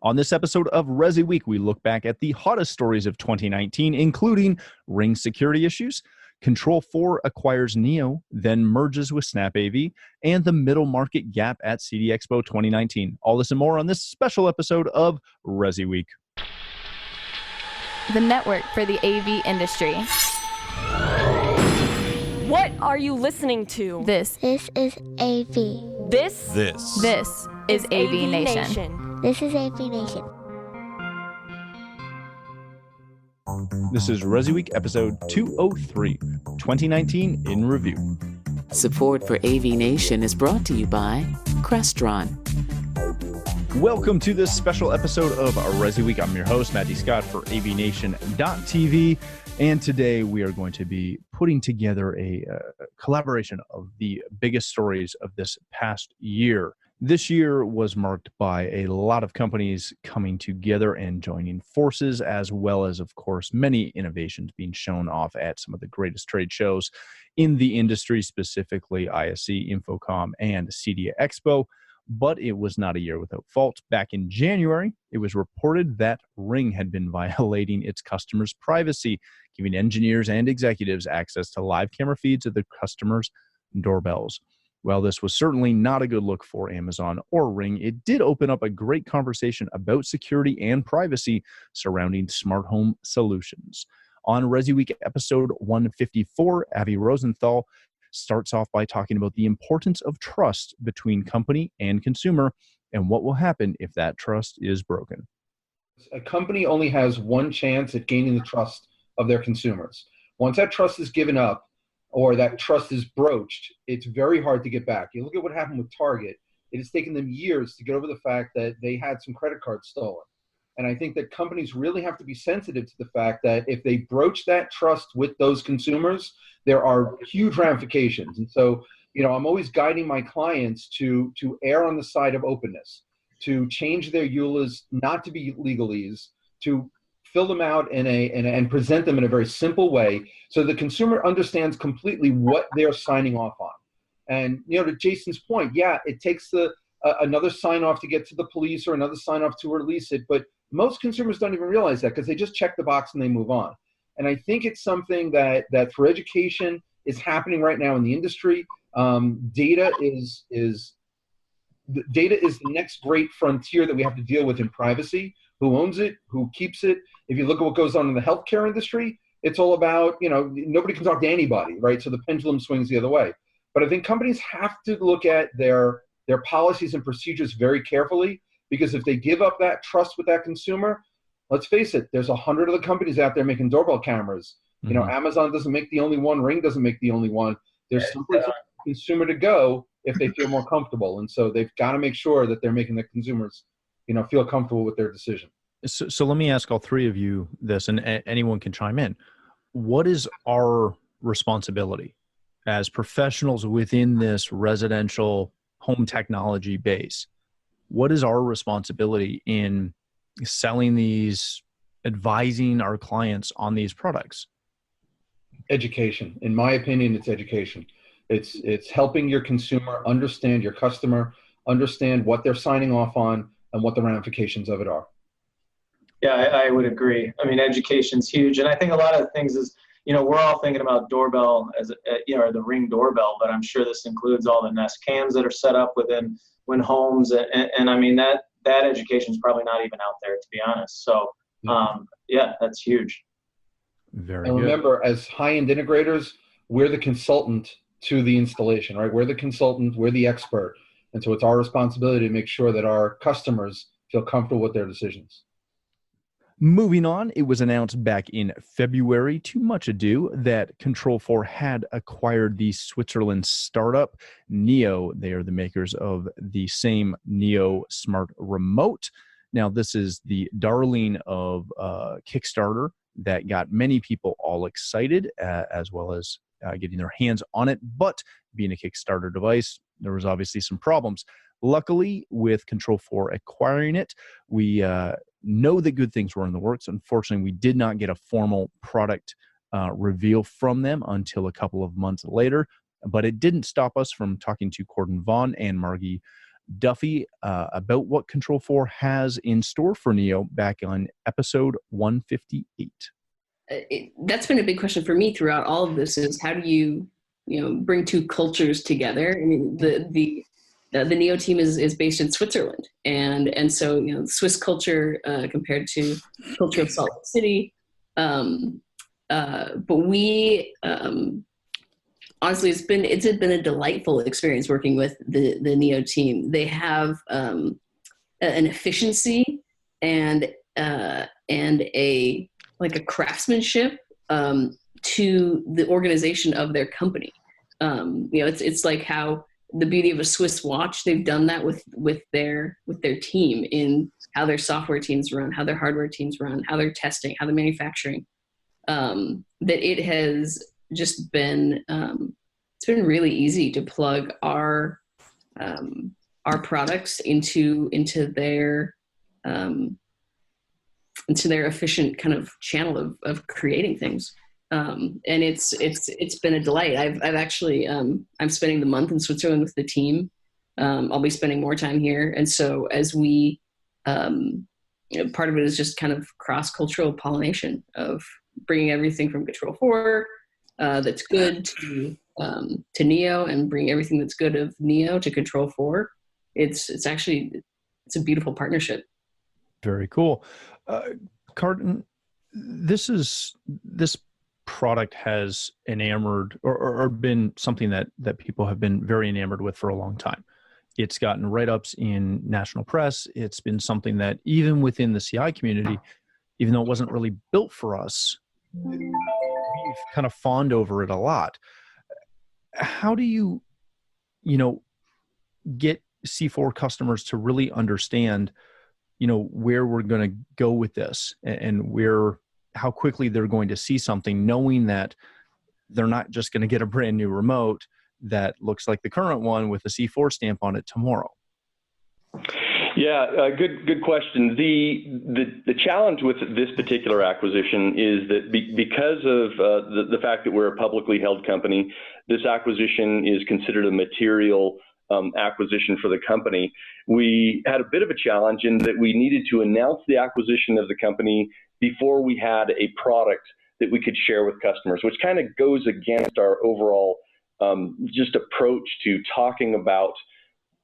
On this episode of ResiWeek, we look back at the hottest stories of 2019, including Ring security issues, Control4 acquires Neo, then merges with Snap AV, and the middle market gap at CD Expo 2019. All this and more on this special episode of ResiWeek. The network for the AV industry. What are you listening to? This is AV. This is AVNation. This is AVNation. This is ResiWeek episode 203, 2019 in review. Support for AVNation is brought to you by Crestron. Welcome to this special episode of ResiWeek. I'm your host, Matthew Scott for AVNation.tv. And today we are going to be putting together a collaboration of the biggest stories of this past year. This year was marked by a lot of companies coming together and joining forces, as well as, of course, many innovations being shown off at some of the greatest trade shows in the industry, specifically ISE, Infocom, and CD Expo. But it was not a year without fault. Back in January, it was reported that Ring had been violating its customers' privacy, giving engineers and executives access to live camera feeds of their customers' doorbells. While this was certainly not a good look for Amazon or Ring, it did open up a great conversation about security and privacy surrounding smart home solutions. On ResiWeek episode 154, Avi Rosenthal starts off by talking about the importance of trust between company and consumer and what will happen if that trust is broken. A company only has one chance at gaining the trust of their consumers. Once that trust is given up, or that trust is broached, it's very hard to get back. You look at what happened with Target. It has taken them years to get over the fact that they had some credit cards stolen. And I think that companies really have to be sensitive to the fact that if they broach that trust with those consumers, there are huge ramifications. And so, I'm always guiding my clients to err on the side of openness, to change their EULAs not to be legalese, to fill them out and present them in a very simple way so the consumer understands completely what they're signing off on. And, to Jason's point, yeah, it takes another sign off to get to the police or another sign off to release it, but most consumers don't even realize that because they just check the box and they move on. And I think it's something that for education is happening right now in the industry. Data is the next great frontier that we have to deal with in privacy. Who owns it? Who keeps it? If you look at what goes on in the healthcare industry, it's all about, nobody can talk to anybody, right? So the pendulum swings the other way. But I think companies have to look at their policies and procedures very carefully, because if they give up that trust with that consumer, let's face it, there's 100 other companies out there making doorbell cameras. Mm-hmm. Amazon doesn't make the only one. Ring doesn't make the only one. There's somewhere for the consumer to go if they feel more comfortable. And so they've got to make sure that they're making the consumers, feel comfortable with their decision. So let me ask all three of you this, and anyone can chime in. What is our responsibility as professionals within this residential home technology base? What is our responsibility in selling these, advising our clients on these products? Education. In my opinion, it's education. It's helping your consumer understand, your customer, understand what they're signing off on and what the ramifications of it are. Yeah, I would agree. I mean, education's huge. And I think a lot of the things is, we're all thinking about doorbell as, or the Ring doorbell, but I'm sure this includes all the Nest cams that are set up within homes. And I mean, that education is probably not even out there, to be honest. So, that's huge. Very and good. Remember, as high-end integrators, we're the consultant to the installation, right? We're the consultant, we're the expert. And so it's our responsibility to make sure that our customers feel comfortable with their decisions. Moving on, it was announced back in February, to much ado, that Control4 had acquired the Switzerland startup Neo. They are the makers of the same Neo Smart Remote. Now, this is the darling of Kickstarter that got many people all excited, as well as getting their hands on it. But being a Kickstarter device, there was obviously some problems. Luckily, with Control4 acquiring it, we know that good things were in the works. Unfortunately, we did not get a formal product reveal from them until a couple of months later, but it didn't stop us from talking to Corden Vaughn and Margie Duffy about what Control4 has in store for Neo back on episode 158. That's been a big question for me throughout all of this is how do you bring two cultures together? I mean, the Neo team is based in Switzerland, and so Swiss culture compared to culture of Salt Lake City, but we honestly it's been a delightful experience working with the Neo team. They have an efficiency and a craftsmanship to the organization of their company. It's like how the beauty of a Swiss watch, they've done that with their team in how their software teams run, how their hardware teams run, how they're testing, how they're manufacturing. That it has just been it's been really easy to plug our products into their efficient kind of channel of creating things. And it's been a delight. I've actually, I'm spending the month in Switzerland with the team. I'll be spending more time here. And so as we, part of it is just kind of cross-cultural pollination of bringing everything from Control4 that's good to Neo, and bring everything that's good of Neo to Control4. It's a beautiful partnership. Very cool. Carton, this product has enamored or been something that people have been very enamored with for a long time. It's gotten write-ups in national press. It's been something that even within the CI community, even though it wasn't really built for us, we've kind of fawned over it a lot. How do you get C4 customers to really understand where we're going to go with this and how quickly they're going to see something, knowing that they're not just going to get a brand new remote that looks like the current one with a C4 stamp on it tomorrow? Yeah, good question. The challenge with this particular acquisition is that because of the fact that we're a publicly held company, this acquisition is considered a material acquisition for the company. We had a bit of a challenge in that we needed to announce the acquisition of the company before we had a product that we could share with customers, which kind of goes against our overall just approach to talking about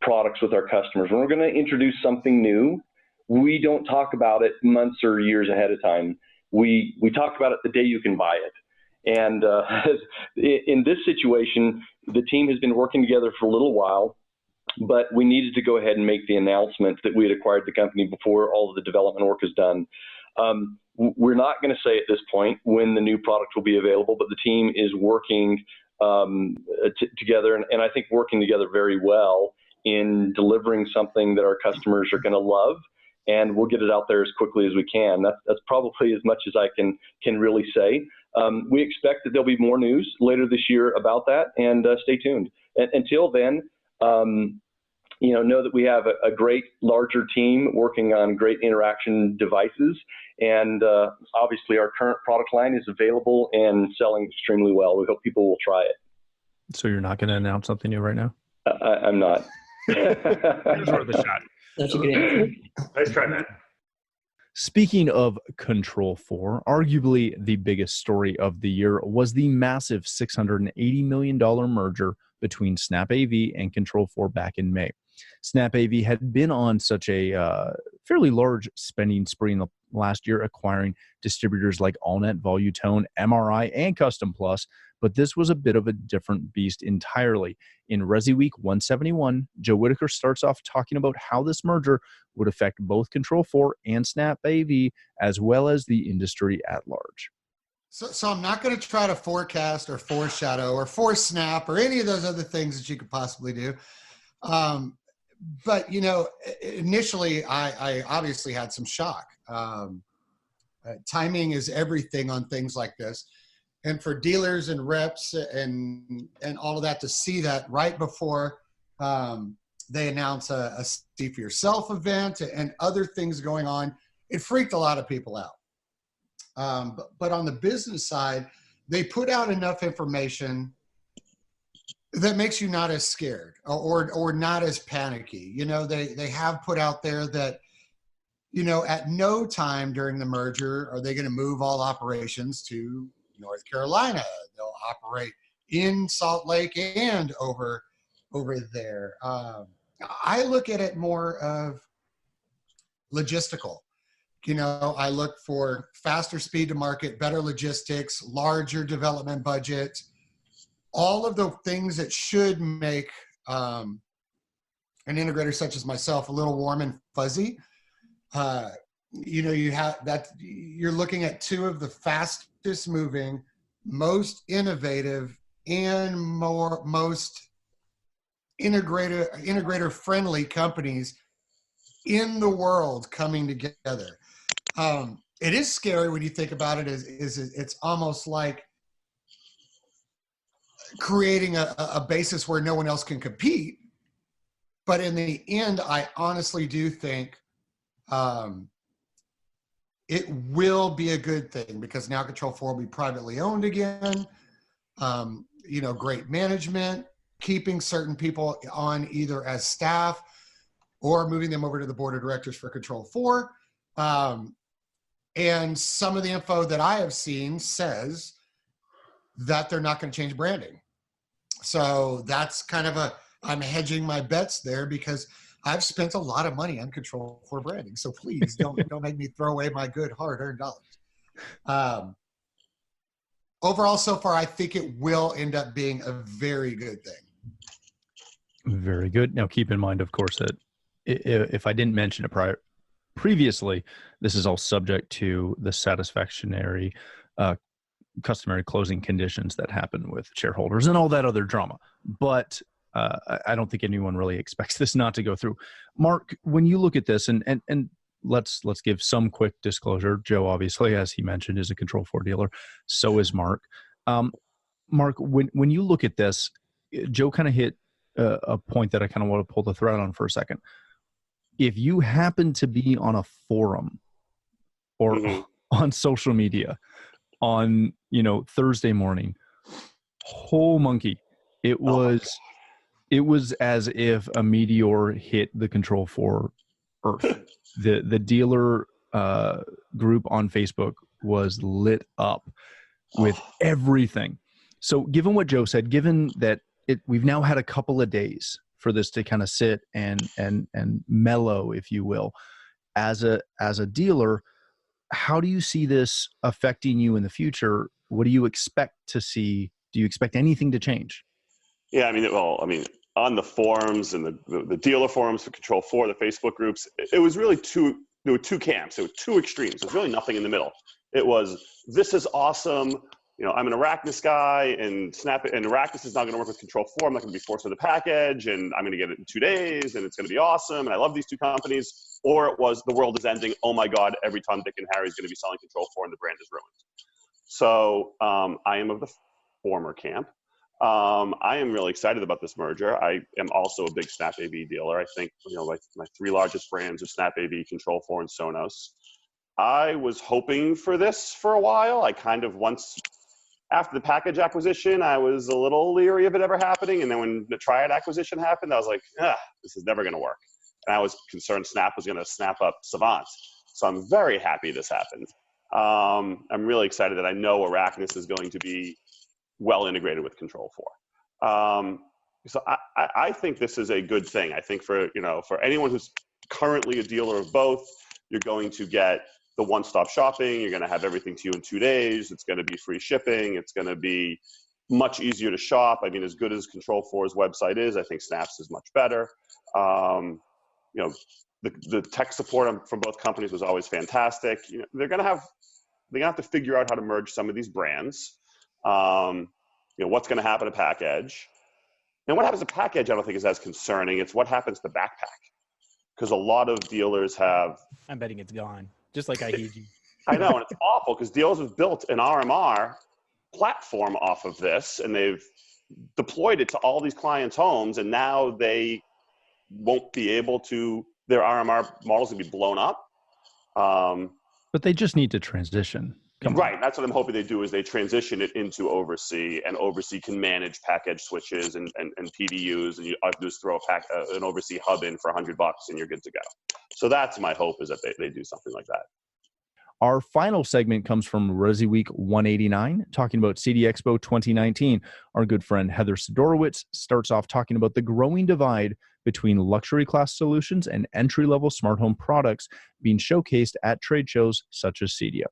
products with our customers. When we're going to introduce something new, we don't talk about it months or years ahead of time. We talk about it the day you can buy it. And in this situation, the team has been working together for a little while, but we needed to go ahead and make the announcement that we had acquired the company before all of the development work is done. We're not going to say at this point when the new product will be available, but the team is working together, and I think working together very well in delivering something that our customers are going to love, and we'll get it out there as quickly as we can. That's probably as much as I can really say. We expect that there'll be more news later this year about that, and stay tuned. Until then, know that we have a great larger team working on great interaction devices, and obviously our current product line is available and selling extremely well. We hope people will try it. So you're not going to announce something new right now? I'm not. That's worth a shot. That's a good answer. Let's try that. Speaking of Control4, arguably the biggest story of the year was the massive $680 million merger between Snap AV and Control4 back in May. Snap AV had been on such a fairly large spending spree in the last year, acquiring distributors like AllNet, Volutone, MRI, and Custom Plus, but this was a bit of a different beast entirely. In ResiWeek 171, Joe Whitaker starts off talking about how this merger would affect both Control4 and Snap AV, as well as the industry at large. So I'm not going to try to forecast or foreshadow or force Snap or any of those other things that you could possibly do. But, initially I obviously had some shock. Timing is everything on things like this. And for dealers and reps and all of that to see that right before they announce a See for Yourself event and other things going on, it freaked a lot of people out. But on the business side, they put out enough information that makes you not as scared or not as panicky. You know, they have put out there that, you know, at no time during the merger are they going to move all operations to North Carolina. They'll operate in Salt Lake and over there. I look at it more of logistical. You know, I look for faster speed to market, better logistics, larger development budget, all of the things that should make an integrator such as myself a little warm and fuzzy. You know, you're looking at two of the fastest moving, most innovative, and most integrator friendly companies in the world coming together. It is scary when you think about it. It's almost like creating a basis where no one else can compete. But in the end, I honestly do think it will be a good thing, because now Control4 will be privately owned again. You know, great management, keeping certain people on either as staff or moving them over to the board of directors for Control4. And some of the info that I have seen says that they're not going to change branding. So that's kind of I'm hedging my bets there, because I've spent a lot of money on Control4 branding. So please don't make me throw away my good hard-earned dollars. Overall, so far, I think it will end up being a very good thing. Very good. Now, keep in mind, of course, that if I didn't mention it previously, this is all subject to the satisfactory customary closing conditions that happen with shareholders and all that other drama. But I don't think anyone really expects this not to go through. Mark, when you look at this, and let's give some quick disclosure. Joe, obviously, as he mentioned, is a Control4 dealer. So is Mark. Mark, when you look at this, Joe kind of hit a point that I kind of want to pull the thread on for a second. If you happen to be on a forum or on social media on, Thursday morning, whole monkey, it was as if a meteor hit the Control4 Earth. The dealer group on Facebook was lit up with everything. So given what Joe said, given that we've now had a couple of days for this to kind of sit and mellow, if you will, as a dealer, how do you see this affecting you in the future? What do you expect to see? Do you expect anything to change? Yeah, I mean, on the forums and the dealer forums for Control4, the Facebook groups, it was really there were two camps. There were two extremes. There's really nothing in the middle. It was, this is awesome. I'm an Arachnus guy, and Arachnus is not going to work with Control4. I'm not going to be forced with a package, and I'm going to get it in 2 days, and it's going to be awesome, and I love these two companies. Or it was, the world is ending. Oh my God, every Tom, Dick, and Harry is going to be selling Control4, and the brand is ruined. So I am of the former camp. I am really excited about this merger. I am also a big SnapAV dealer. I think, my three largest brands are SnapAV, Control4, and Sonos. I was hoping for this for a while. I kind of after the package acquisition, I was a little leery of it ever happening. And then when the Triad acquisition happened, I was like, this is never going to work. And I was concerned Snap was going to snap up Savant. So I'm very happy this happened. I'm really excited that I know Arachnus is going to be well integrated with Control4. So I think this is a good thing. I think for anyone who's currently a dealer of both, you're going to get the one-stop shopping. You're going to have everything to you in 2 days. It's going to be free shipping. It's going to be much easier to shop. I mean, as good as Control4's website is, I think Snap's is much better. The tech support from both companies was always fantastic. They're going to have to figure out how to merge some of these brands. What's going to happen to package, and what happens to package I don't think is as concerning. It's what happens to backpack, because a lot of dealers have. I'm betting it's gone, just like IHG. I know, and it's awful because dealers have built an RMR platform off of this, and they've deployed it to all these clients' homes, and now they won't be able to. Their RMR models will be blown up. But they just need to transition. Right. That's what I'm hoping they do is they transition it into Oversee, and Oversee can manage package switches and PDUs, and you just throw an Oversee hub in for $100 and you're good to go. So that's my hope, is that they do something like that. Our final segment comes from ResiWeek 189, talking about CD Expo 2019. Our good friend Heather Sidorowicz starts off talking about the growing divide between luxury class solutions and entry-level smart home products being showcased at trade shows such as CEDIA.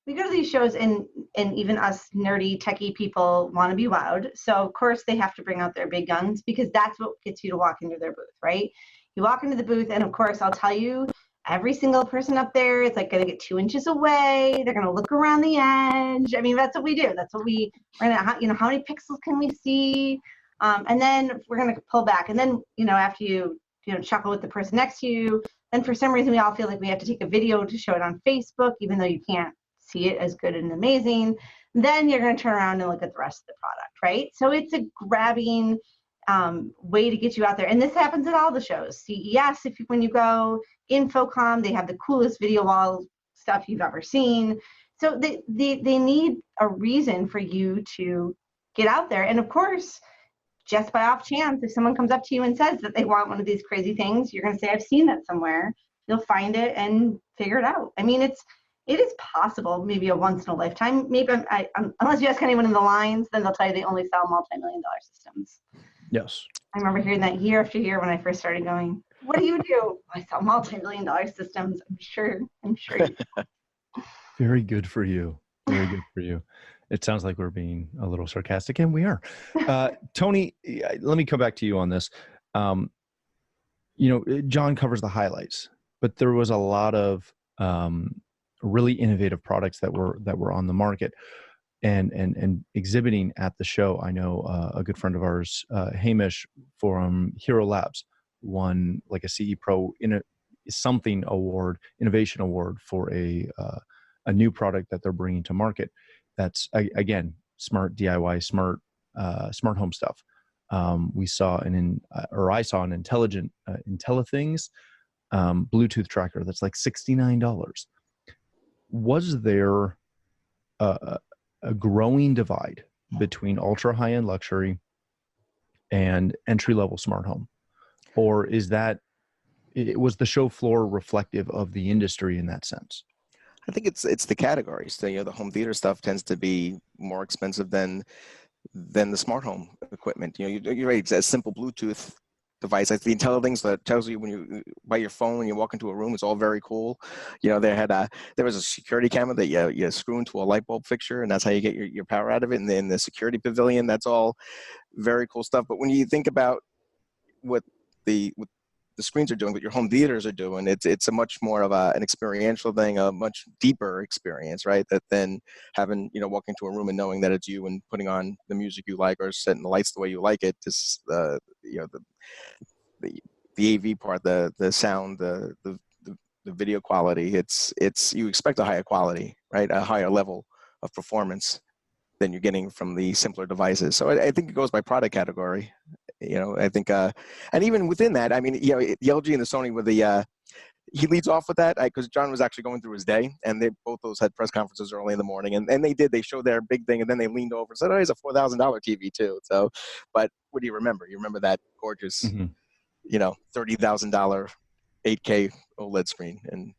We go to these shows and even us nerdy techie people want to be wowed. So of course they have to bring out their big guns, because that's what gets you to walk into their booth, right? You walk into the booth and of course I'll tell you, every single person up there is like going to get 2 inches away. They're going to look around the edge. I mean, that's what we do. That's what we're going to, how many pixels can we see? And then we're going to pull back. And then, after you chuckle with the person next to you, then for some reason we all feel like we have to take a video to show it on Facebook, even though you can't see it as good and amazing. Then you're going to turn around and look at the rest of the product, right? So it's a grabbing way to get you out there. And this happens at all the shows. CES, when you go, Infocom, they have the coolest video wall stuff you've ever seen. So they need a reason for you to get out there. And of course, just by off chance, if someone comes up to you and says that they want one of these crazy things, you're going to say, I've seen that somewhere. You'll find it and figure it out. I mean, it is possible, maybe a once in a lifetime. Maybe unless you ask anyone in the lines, then they'll tell you they only sell multi-million-dollar systems. Yes. I remember hearing that year after year when I first started going, what do you do? I sell multi-million-dollar systems. I'm sure you do. Very good for you. Very good for you. It sounds like we're being a little sarcastic, and we are. Tony, let me come back to you on this. John covers the highlights, but there was a lot of really innovative products that were on the market and exhibiting at the show. I know a good friend of ours, Hamish from Hero Labs, won like a CE Pro innovation award for a new product that they're bringing to market. That's again smart DIY, smart home stuff. I saw an intelligent IntelliThings Bluetooth tracker that's like $69. Was there a growing divide between ultra high-end luxury and entry-level smart home? Or was the show floor reflective of the industry in that sense? I think it's the categories. So, the home theater stuff tends to be more expensive than the smart home equipment. You're right. It's a simple Bluetooth device. Like the IntelliThings that tells you when you by your phone when you walk into a room. It's all very cool. There was a security camera that you screw into a light bulb fixture, and that's how you get your power out of it. And then the security pavilion, that's all very cool stuff. But when you think about what the screens are doing, what your home theaters are doing, it's a much more of an experiential thing, a much deeper experience, right? Than having, walk into a room and knowing that it's you and putting on the music you like or setting the lights the way you like it. Just the AV part, the sound, the video quality, it's you expect a higher quality, right? A higher level of performance than you're getting from the simpler devices. So I think it goes by product category. I think, and even within that, I mean, the LG and the Sony with he leads off with that because John was actually going through his day, and both those had press conferences early in the morning, and they showed their big thing, and then they leaned over and said, oh, he's a $4,000 TV too. So, but what do you remember? You remember that gorgeous, $30,000 8K OLED screen. And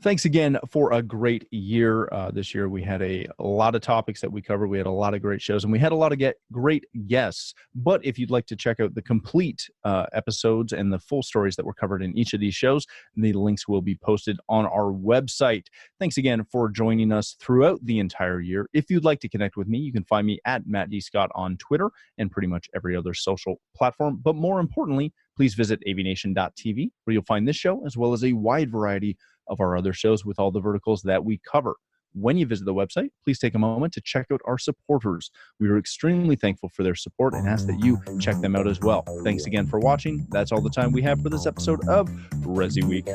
thanks again for a great year. This year we had a lot of topics that we covered. We had a lot of great shows, and we had a lot of great guests. But if you'd like to check out the complete episodes and the full stories that were covered in each of these shows, the links will be posted on our website. Thanks again for joining us throughout the entire year. If you'd like to connect with me, you can find me at Matt D. Scott on Twitter and pretty much every other social platform. But more importantly, please visit AVNation.tv, where you'll find this show as well as a wide variety of our other shows with all the verticals that we cover. When you visit the website, please take a moment to check out our supporters. We are extremely thankful for their support and ask that you check them out as well. Thanks again for watching. That's all the time we have for this episode of ResiWeek.